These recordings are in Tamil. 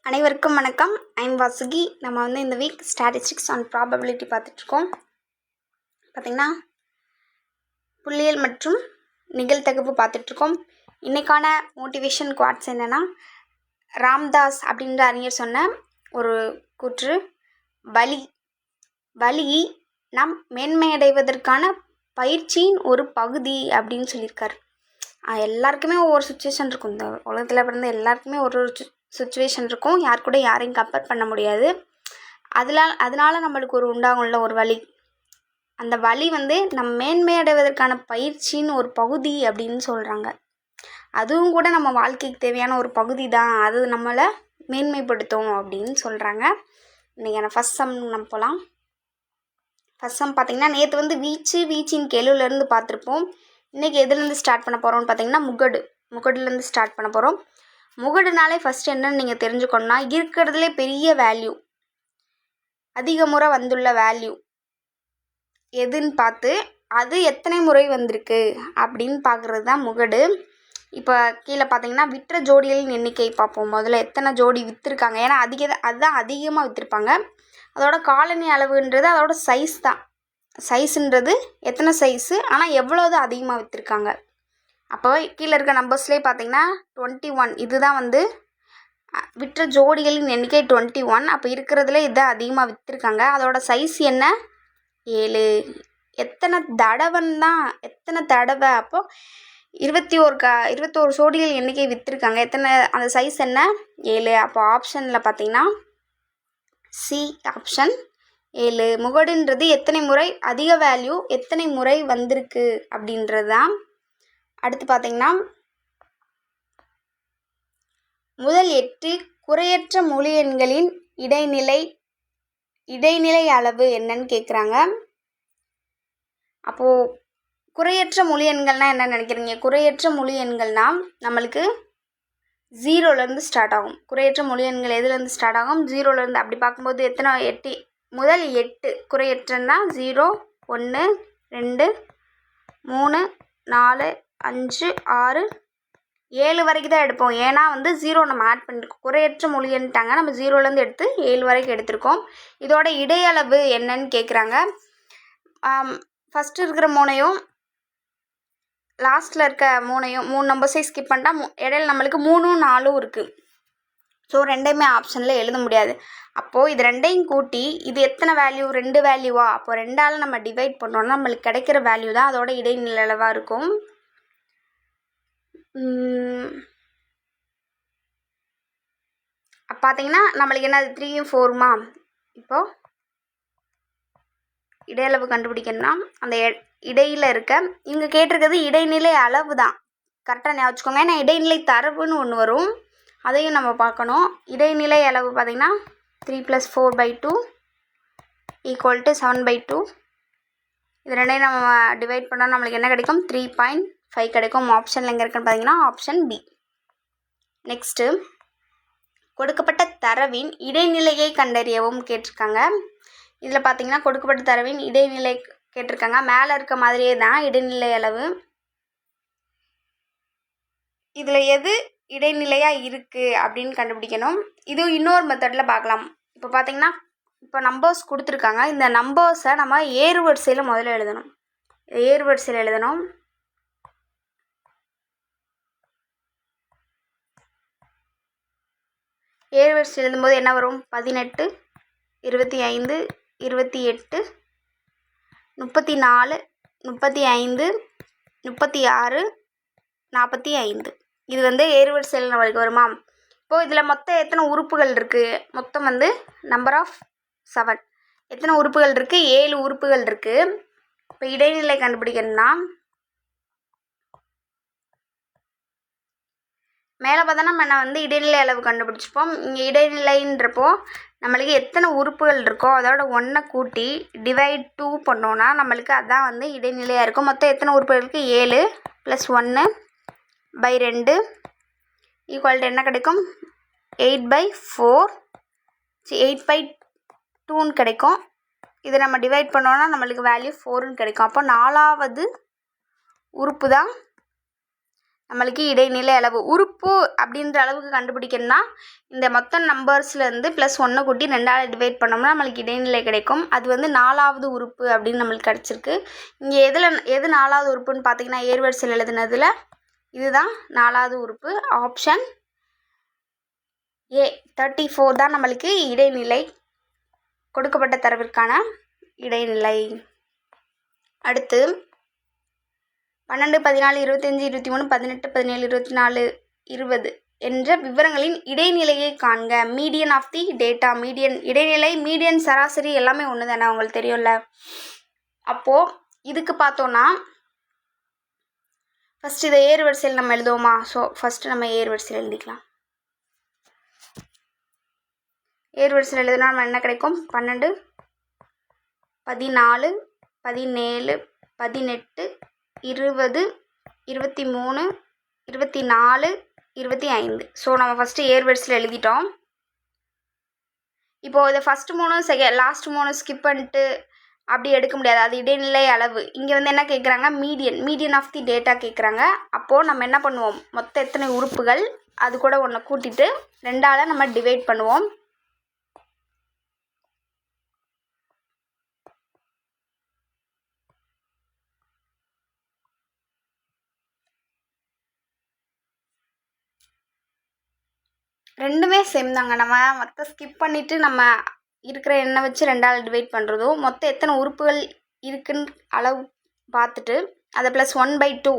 அனைவருக்கும் வணக்கம். ஐம் வாசுகி. நம்ம இந்த வீக் ஸ்டாட்டிஸ்டிக்ஸ் ஆன் ப்ராபபிலிட்டி பார்த்துட்ருக்கோம். பார்த்திங்கன்னா புள்ளியியல் மற்றும் நிகழ்தகவு பார்த்துட்ருக்கோம். இன்றைக்கான மோட்டிவேஷன் குவாட்ஸ் என்னென்னா, ராம்தாஸ் அப்படின்ற அறிஞர் சொன்ன ஒரு கூற்று, வலி நாம் மேன்மையடைவதற்கான பயிற்சியின் ஒரு பகுதி அப்படின்னு சொல்லியிருக்காரு. எல்லாருக்குமே ஒவ்வொரு சுச்சுவேஷன் இருக்கும். இந்த உலகத்தில் பிறந்த எல்லாருக்குமே ஒரு சுச்சுவேஷன் இருக்கும். யார் கூட யாரையும் கம்பேர் பண்ண முடியாது. அதனால நம்மளுக்கு உண்டாகும்ல ஒரு வலி. அந்த வலி நம்ம மேன்மையடைவதற்கான பயிற்சின்னு ஒரு பகுதி அப்படின்னு சொல்கிறாங்க. அதுவும் கூட நம்ம வாழ்க்கைக்கு தேவையான ஒரு பகுதி தான். அது நம்மளை மேன்மைப்படுத்தும் அப்படின்னு சொல்கிறாங்க. இன்றைக்கான ஃபஸ்ட் சம் நம்ம போகலாம். ஃபஸ்ட் சம் பார்த்திங்கன்னா, நேற்று வீச்சின் கேள்வியிலேருந்து பார்த்துருப்போம். இன்றைக்கி எதுலேருந்து ஸ்டார்ட் பண்ண போகிறோம்னு பார்த்திங்கன்னா, முகடுலேருந்து ஸ்டார்ட் பண்ண போகிறோம். முகடுனாலே ஃபஸ்ட்டு என்னன்னு நீங்கள் தெரிஞ்சுக்கணுன்னா, இருக்கிறதுலே பெரிய வேல்யூ, அதிக முறை வந்துள்ள வேல்யூ எதுன்னு பார்த்து அது எத்தனை முறை வந்திருக்கு அப்படின்னு பார்க்குறது தான் முகடு. இப்போ கீழே பார்த்தீங்கன்னா, விற்ற ஜோடிகளின் எண்ணிக்கை பார்ப்போம். முதல்ல எத்தனை ஜோடி விற்றுருக்காங்க. ஏன்னா அதுதான் அதிகமாக விற்றுருப்பாங்க. அதோட காலனி அளவுன்றது அதோட சைஸ் தான். சைஸுன்றது எத்தனை சைஸு, ஆனால் எவ்வளோது அதிகமாக விற்றுருக்காங்க. அப்போ கீழே இருக்க நம்பர்ஸ்லேயே பார்த்தீங்கன்னா 21, இதுதான் விற்ற ஜோடிகளின் எண்ணிக்கை 21. அப்போ இருக்கிறதுல இதான் அதிகமாக விற்றுருக்காங்க. அதோட சைஸ் என்ன? 7. எத்தனை தடவை? அப்போது 21 ஜோடிகள் எண்ணிக்கை விற்றுருக்காங்க. அந்த சைஸ் என்ன? 7. அப்போ ஆப்ஷனில் பார்த்தீங்கன்னா சி ஆப்ஷன் 7. முகடுன்றது எத்தனை முறை, அதிக வேல்யூ எத்தனை முறை வந்திருக்கு அப்படின்றது தான். அடுத்து பார்த்தீங்கன்னா, முதல் 8 குறையற்ற முழு எண்களின் இடைநிலை அளவு என்னன்னு கேட்குறாங்க. அப்போது குறையற்ற முழு எண்கள்னால் என்ன நினைக்கிறீங்க? குறையற்ற முழு எண்கள்னால் நம்மளுக்கு 0லேருந்து ஸ்டார்ட் ஆகும். குறையற்ற முழு எண்கள் எதுலேருந்து ஸ்டார்ட் ஆகும்? 0லேருந்து. அப்படி பார்க்கும்போது எத்தனை 8? முதல் 8 குறையற்றன்னா 0, 1, 2, 3, 4, 5, 6, 7 வரைக்கும் தான் எடுப்போம். ஏன்னா 0 நம்ம ஆட் பண்ணியிருக்கோம். குறையற்ற முழு எண்ணிட்டாங்க, நம்ம 0லேருந்து எடுத்து 7 வரைக்கும் எடுத்திருக்கோம். இதோட இடையளவு என்னன்னு கேட்குறாங்க. ஃபஸ்ட்டு இருக்கிற 3ஐயும் லாஸ்ட்டில் இருக்க 3 நம்பர்ஸையும் ஸ்கிப் பண்ணிட்டா இடையில நம்மளுக்கு 3, 4 இருக்குது. ஸோ ரெண்டையுமே ஆப்ஷனில் எழுத முடியாது. அப்போது இது ரெண்டையும் கூட்டி இது எத்தனை வேல்யூ? 2 வேல்யூவா? அப்போது 2ஆல் நம்ம டிவைட் பண்ணோன்னா நம்மளுக்கு கிடைக்கிற வேல்யூ தான் அதோட இடைநிலை அளவாக இருக்கும். பார்த்தீங்கன்னா நம்மளுக்கு என்ன, 3யும் 4மா? இப்போது இடையளவு கண்டுபிடிக்கணும்னா அந்த இடையில் இருக்க, இங்கே கேட்டிருக்கிறது இடைநிலை அளவு தான். கரெக்டாக ஞாபகம் வச்சுக்கோங்க. ஏன்னா இடைநிலை தரவுன்னு ஒன்று வரும், அதையும் நம்ம பார்க்கணும். இடைநிலை அளவு பார்த்திங்கன்னா 3 + 4/2 = 7/2. இது ரெண்டையும் நம்ம டிவைட் பண்ணால் நம்மளுக்கு என்ன கிடைக்கும்? 3.5 கிடைக்கும். ஆப்ஷனில் எங்கே இருக்குன்னு பார்த்தீங்கன்னா ஆப்ஷன் பி. நெக்ஸ்ட்டு, கொடுக்கப்பட்ட தரவின் இடைநிலையை கண்டறியவும் கேட்டிருக்காங்க. இதில் பார்த்தீங்கன்னா கொடுக்கப்பட்ட தரவின் இடைநிலை கேட்டிருக்காங்க. மேலே இருக்க மாதிரியே தான் இடைநிலை அளவு. இதில் எது இடைநிலையாக இருக்குது அப்படின்னு கண்டுபிடிக்கணும். இது இன்னொரு மெத்தடில் பார்க்கலாம். இப்போ பார்த்தீங்கன்னா, இப்போ நம்பர்ஸ் கொடுத்துருக்காங்க. இந்த நம்பர்ஸை நம்ம ஏறு வரிசையில் முதல்ல எழுதணும். ஏறு வரிசையில் எழுதணும். ஏறு வரிசையில் எழுதும்போது என்ன வரும்? 18, 25, 28, 34, 35, 36, 45. இது ஏறு வரிசையில் நம்மளுக்கு வருமா? இப்போது இதில் மொத்தம் எத்தனை உறுப்புகள் இருக்குது? மொத்தம் நம்பர் ஆஃப் 7. எத்தனை உறுப்புகள் இருக்குது? 7 உறுப்புகள் இருக்குது. இப்போ இடைநிலை கண்டுபிடிக்கணும்னா மேலே பார்த்தா நம்ம இடைநிலை அளவு கண்டுபிடிச்சிப்போம். இங்கே இடைநிலைன்றப்போ நம்மளுக்கு எத்தனை உறுப்புகள் இருக்கோ அதோட 1 கூட்டி டிவைட் 2 பண்ணோன்னா நம்மளுக்கு அதான் இடைநிலையாக இருக்கும். மொத்தம் எத்தனை உறுப்புகள் இருக்குது? 7 + 1/2 = என்ன கிடைக்கும்? 8/4, 8/2ன்னு கிடைக்கும். இதை நம்ம டிவைட் பண்ணோன்னா நம்மளுக்கு வேல்யூ 4ன்னு கிடைக்கும். அப்போ 4வது உறுப்பு தான் நம்மளுக்கு இடைநிலை அளவு. உறுப்பு அப்படின்ற அளவுக்கு கண்டுபிடிக்கணும்னா இந்த மொத்த நம்பர்ஸ்லேருந்து +1 கூட்டி 2ஆல் டிவைட் பண்ணோம்னா நம்மளுக்கு இடைநிலை கிடைக்கும். அது வந்து 4வது உறுப்பு அப்படின்னு நம்மளுக்கு கிடச்சிருக்கு. இங்கே எது 4வது உறுப்புன்னு பார்த்தீங்கன்னா ஏர்வரிசையில் எழுதுனதில் இதுதான் 4வது உறுப்பு. ஆப்ஷன் ஏ 34 தான் நம்மளுக்கு இடைநிலை, கொடுக்கப்பட்ட தரவிற்கான இடைநிலை. அடுத்து 12, 14, 25, 23, 18, 17, 24, 20 என்ற விவரங்களின் இடைநிலையை காண்க. Median of the data. Median இடைநிலை, மீடியன் சராசரி எல்லாமே ஒன்று தானே, உங்களுக்கு தெரியும்ல. அப்போது இதுக்கு பார்த்தோன்னா ஃபஸ்ட் இதை ஏர்வரிசையில் நம்ம எழுதுவோமா? ஸோ ஃபஸ்ட்டு நம்ம ஏர்வரிசையில் எழுதிக்கலாம். ஏர்வரிசையில் எழுதுனா நம்ம என்ன கிடைக்கும்? 12, 14, 17, 18, 20, 23, 24, 25. ஸோ நம்ம ஃபஸ்ட்டு ஏர்வரிசையில் எழுதிட்டோம். இப்போது இதை ஃபஸ்ட்டு 3 லாஸ்ட் 3 ஸ்கிப் பண்ணிட்டு அப்படி எடுக்க முடியாது, அது இடைநிலை அளவு. இங்கே வந்து என்ன கேட்குறாங்க? மீடியன் ஆஃப் தி டேட்டா கேட்குறாங்க. அப்போது நம்ம என்ன பண்ணுவோம்? மொத்தம் எத்தனை உறுப்புகள் அது கூட ஒன்று கூட்டிட்டு 2ஆல் நம்ம டிவைட் பண்ணுவோம். ரெண்டுமே சேம் தாங்க. நம்ம மொத்தம் ஸ்கிப் பண்ணிவிட்டு நம்ம இருக்கிற எண்ணை வச்சு 2ஆல் டிவைட் பண்ணுறதும், மொத்தம் எத்தனை உறுப்புகள் இருக்குன்னு அளவு பார்த்துட்டு அதை +1/2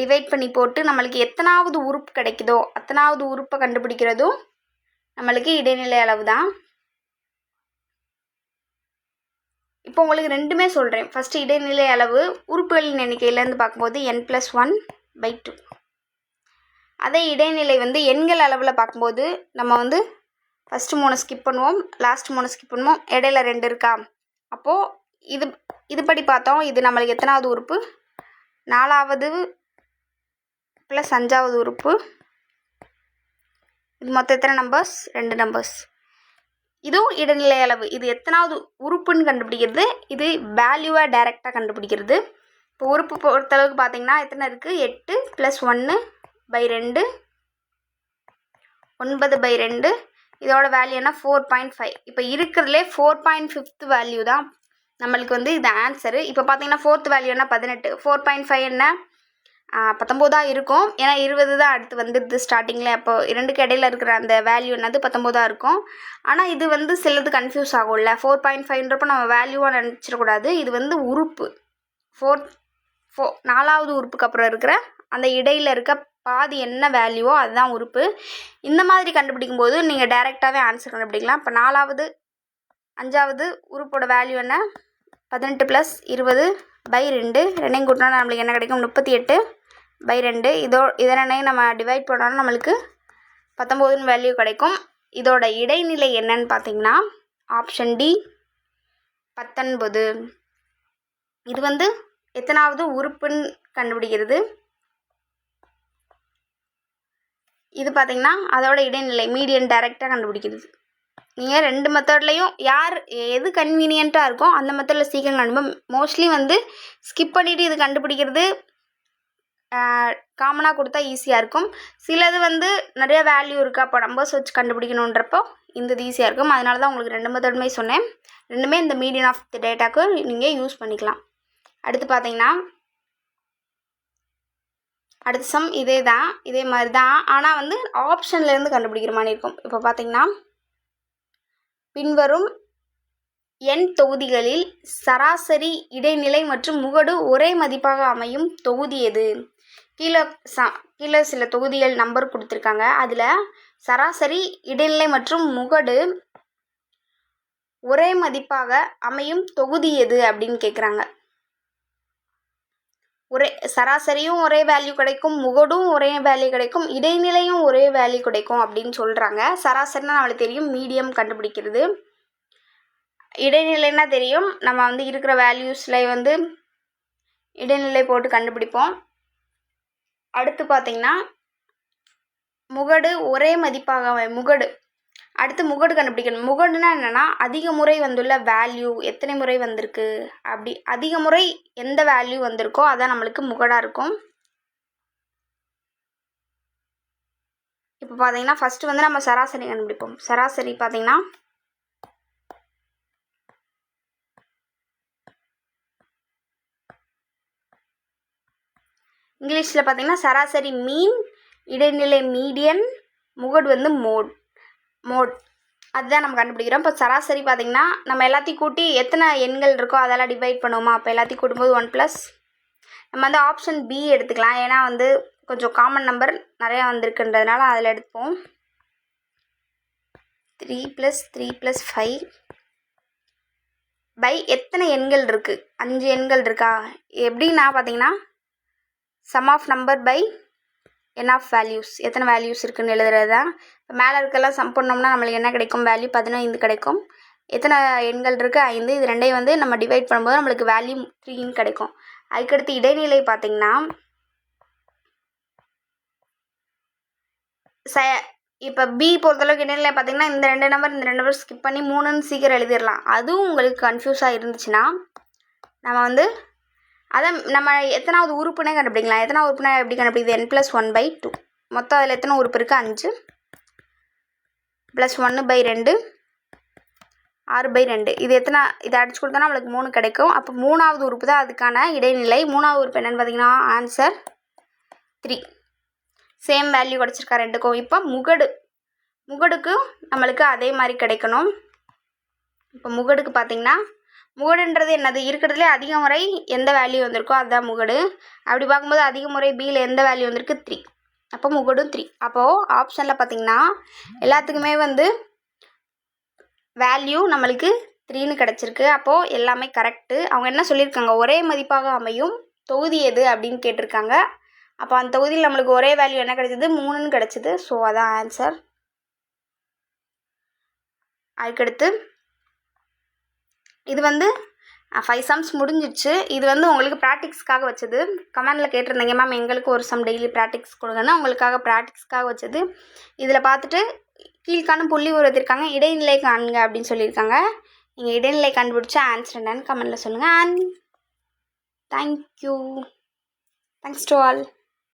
டிவைட் பண்ணி போட்டு நம்மளுக்கு எத்தனாவது உறுப்பு கிடைக்குதோ அத்தனாவது உறுப்பை கண்டுபிடிக்கிறதும் நம்மளுக்கு இடைநிலை அளவு தான். இப்போ உங்களுக்கு ரெண்டுமே சொல்கிறேன். ஃபஸ்ட்டு இடைநிலை அளவு உறுப்புகளின் எண்ணிக்கையிலேருந்து பார்க்கும்போது n+1/2. அதே இடைநிலை வந்து எண்கள் அளவில் பார்க்கும்போது நம்ம வந்து ஃபஸ்ட்டு 3 ஸ்கிப் பண்ணுவோம், லாஸ்ட் 3 ஸ்கிப் பண்ணுவோம், இடையில 2 இருக்கா. அப்போது இதுபடி பார்த்தோம். இது நம்மளுக்கு எத்தனாவது உறுப்பு? 4வது + 5வது உறுப்பு. இது மொத்தம் எத்தனை நம்பர்ஸ்? 2 நம்பர்ஸ். இதுவும் இடைநிலை அளவு. இது எத்தனாவது உறுப்புன்னு கண்டுபிடிக்கிறது, இது வேல்யூவை டைரெக்டாக கண்டுபிடிக்கிறது. இப்போ உறுப்பு பொறுத்தளவுக்கு பார்த்தீங்கன்னா எத்தனை இருக்குது? 8 + 1/2 9/2. இதோட வேல்யூ என்ன? 4.5. இப்போ இருக்கிறதுலே 4.5 வேல்யூ தான் நம்மளுக்கு வந்து இது ஆன்சரு. இப்போ பார்த்தீங்கன்னா 4th வேல்யூ என்ன? 18. 4.5 என்ன? 19 இருக்கும். ஏன்னா 20 தான் அடுத்து வந்துடுது ஸ்டார்டிங்கில். அப்போ 2க்கு இடையில இருக்கிற அந்த வேல்யூ என்னது? 19 இருக்கும். ஆனால் இது வந்து சிலது கன்ஃபியூஸ் ஆகும்ல. 4.5ன்றப்போ நம்ம வேல்யூவாக நினச்சிடக்கூடாது. இது வந்து உறுப்பு. 4வது உறுப்புக்கு அப்புறம் இருக்கிற அந்த இடையில் இருக்க பாதி என்ன வேல்யூவோ அதுதான் உறுப்பு. இந்த மாதிரி கண்டுபிடிக்கும் போது நீங்கள் டைரெக்டாகவே ஆன்சர் கண்டுபிடிக்கலாம். இப்போ 4வது 5வது உறுப்போட வேல்யூ என்ன? 18 + 20/2. ரெண்டையும் கூட்டினா நம்மளுக்கு என்ன கிடைக்கும்? 38/2. இதனையும் நம்ம டிவைட் பண்ணோன்னா நம்மளுக்கு 19ன்னு வேல்யூ கிடைக்கும். இதோட இடைநிலை என்னன்னு பார்த்தீங்கன்னா ஆப்ஷன் டி 19. இது வந்து எத்தனாவது உறுப்புன்னு கண்டுபிடிக்கிறது. இது பார்த்திங்கன்னா அதோட இடைநிலை மீடியன் டைரெக்டாக கண்டுபிடிக்கிறது. நீங்கள் 2 மெத்தட்லேயும் எது கன்வீனியண்ட்டாக இருக்கோ அந்த மெத்தடில் சீக்கிரம் கண்டுபிடிப்போம். மோஸ்ட்லி வந்து ஸ்கிப் பண்ணிவிட்டு இது கண்டுபிடிக்கிறது காமனாக கொடுத்தா ஈஸியாக இருக்கும். சிலது வந்து நிறைய வேல்யூ இருக்குது, அப்போ நம்பர்ஸ் வச்சு கண்டுபிடிக்கணுன்றப்போ இந்த ஈஸியாக இருக்கும். அதனால தான் உங்களுக்கு 2 மெத்தடுமே சொன்னேன். ரெண்டுமே இந்த மீடியன் ஆஃப் தி டேட்டாக்கு நீங்கள் யூஸ் பண்ணிக்கலாம். அடுத்து பார்த்தீங்கன்னா அடுத்த சம் இதே மாதிரி தான், ஆனால் வந்து ஆப்ஷன்லேருந்து கண்டுபிடிக்கிற மாதிரி இருக்கும். இப்போ பார்த்தீங்கன்னா பின்வரும் n தொகுதிகளில் சராசரி, இடைநிலை மற்றும் முகடு ஒரே மதிப்பாக அமையும் தொகுதி எது? கீழே சில தொகுதிகள் நம்பர் கொடுத்துருக்காங்க. அதில் சராசரி, இடைநிலை மற்றும் முகடு ஒரே மதிப்பாக அமையும் தொகுதி எது அப்படின்னு கேட்குறாங்க. சராசரியும் ஒரே வேல்யூ கிடைக்கும், முகடும் ஒரே வேல்யூ கிடைக்கும், இடைநிலையும் ஒரே வேல்யூ கிடைக்கும் அப்படின்னு சொல்கிறாங்க. சராசரினா நம்மளுக்கு தெரியும், மீடியம் கண்டுபிடிக்கிறது. இடைநிலைன்னா தெரியும், நம்ம வந்து இருக்கிற வேல்யூஸில் வந்து இடைநிலை போட்டு கண்டுபிடிப்போம். அடுத்து பார்த்திங்கன்னா முகடு ஒரே மதிப்பாக அடுத்து முகடு கண்டுபிடிக்கணும். முகடுனா என்னென்னா அதிக முறை வந்துள்ள வேல்யூ எத்தனை முறை வந்திருக்கு, அப்படி அதிக முறை எந்த வேல்யூ வந்திருக்கோ அதான் நம்மளுக்கு முகடாக இருக்கும். இப்போ பார்த்தீங்கன்னா ஃபஸ்ட்டு வந்து நம்ம சராசரி கண்டுபிடிப்போம். சராசரி பார்த்தீங்கன்னா இங்கிலீஷில் பார்த்தீங்கன்னா சராசரி மீன், இடைநிலை மீடியன், முகடு வந்து மோட் அதுதான் நம்ம கண்டுபிடிக்கிறோம். இப்போ சராசரி பார்த்திங்கன்னா நம்ம எல்லாத்தையும் கூட்டி எத்தனை எண்கள் இருக்கோ அதெல்லாம் டிவைட் பண்ணுவோமா. அப்போ எல்லாத்தையும் கூட்டும்போது 1+, நம்ம வந்து ஆப்ஷன் பி எடுத்துக்கலாம். ஏன்னா வந்து கொஞ்சம் காமன் நம்பர் நிறையா வந்திருக்குன்றதுனால அதில் எடுப்போம். 3 + 3 + 5 பை எத்தனை எண்கள் இருக்குது, 5 எண்கள் இருக்கா. எப்படின்னா பார்த்தீங்கன்னா sum of number by n of values, எத்தனை வேல்யூஸ் இருக்குதுன்னு எழுதுறது தான். இப்போ மேலே இருக்கலாம் சம் பண்ணோம்னா நம்மளுக்கு என்ன கிடைக்கும், வேல்யூ 15 கிடைக்கும். எத்தனை எண்கள் இருக்குது, 5. இது ரெண்டையும் வந்து நம்ம டிவைட் பண்ணும்போது நம்மளுக்கு வேல்யூ 3ன்னு கிடைக்கும். அதுக்கடுத்து இடைநிலை பார்த்திங்கன்னா இப்போ பி பொறுத்தளவுக்கு இடைநிலை பார்த்திங்கன்னா இந்த ரெண்டு நம்பர் ஸ்கிப் பண்ணி 3ன்னு சீக்கிரம் எழுதிடலாம். அதுவும் உங்களுக்கு கன்ஃபியூஸாக இருந்துச்சுன்னா நம்ம வந்து அதை நம்ம எத்தனாவது உறுப்புனே கண்டுபிடிக்கலாம். எத்தனாவது உறுப்புனா எப்படி கண்டுபிடிக்குது, n+1/2. மொத்தம் அதில் எத்தனை உறுப்பு இருக்குது, 5 + 1/2 6/2. இது எத்தனை, இதை அடிச்சு கொடுத்தோன்னா நம்மளுக்கு 3 கிடைக்கும். அப்போ 3வது உறுப்பு தான் அதுக்கான இடைநிலை. 3வது உறுப்பு என்னென்னு பார்த்தீங்கன்னா ஆன்சர் 3. சேம் வேல்யூ கிடச்சிருக்கா ரெண்டுக்கும். இப்போ முகடுக்கு நம்மளுக்கு அதே மாதிரி கிடைக்கணும். இப்போ முகடுக்கு பார்த்திங்கன்னா முகடுன்றது என்னது, இருக்கிறதுலே அதிக முறை எந்த வேல்யூ வந்திருக்கோ அதுதான் முகடு. அப்படி பார்க்கும்போது அதிக முறை பியில் எந்த வேல்யூ வந்திருக்கு, 3. அப்போ முகடும் 3. அப்போது ஆப்ஷனில் பார்த்திங்கன்னா எல்லாத்துக்குமே வந்து வேல்யூ நம்மளுக்கு 3ன்னு கிடச்சிருக்கு. அப்போது எல்லாமே கரெக்டு. அவங்க என்ன சொல்லியிருக்காங்க, ஒரே மதிப்பாக அமையும் தொகுதி எது அப்படின்னு கேட்டிருக்காங்க. அப்போ அந்த தொகுதியில் நம்மளுக்கு ஒரே வேல்யூ என்ன கிடைச்சிது, 3ன்னு கிடச்சிது. ஸோ அதான் ஆன்சர். அதுக்கடுத்து இது வந்து 5 சம்ஸ் முடிஞ்சிச்சு. இது வந்து உங்களுக்கு ப்ராக்டிக்ஸ்க்காக வச்சது. கமெண்டில் கேட்டிருந்தீங்க மேம் எங்களுக்கு ஒரு சம் டெய்லி ப்ராக்டிக்ஸ் கொடுங்கன்னா, உங்களுக்காக ப்ராக்டிக்ஸ்க்காக வச்சது. இதில் பார்த்துட்டு கீழ்காணும் புள்ளி உருவத்திற்காக இடைநிலை காண்க அப்படின்னு சொல்லியிருக்காங்க. நீங்கள் இடைநிலை கண்டுபிடிச்சா ஆன்சர் என்னன்னு கமெண்டில் சொல்லுங்கள். And thank you. Thanks to all.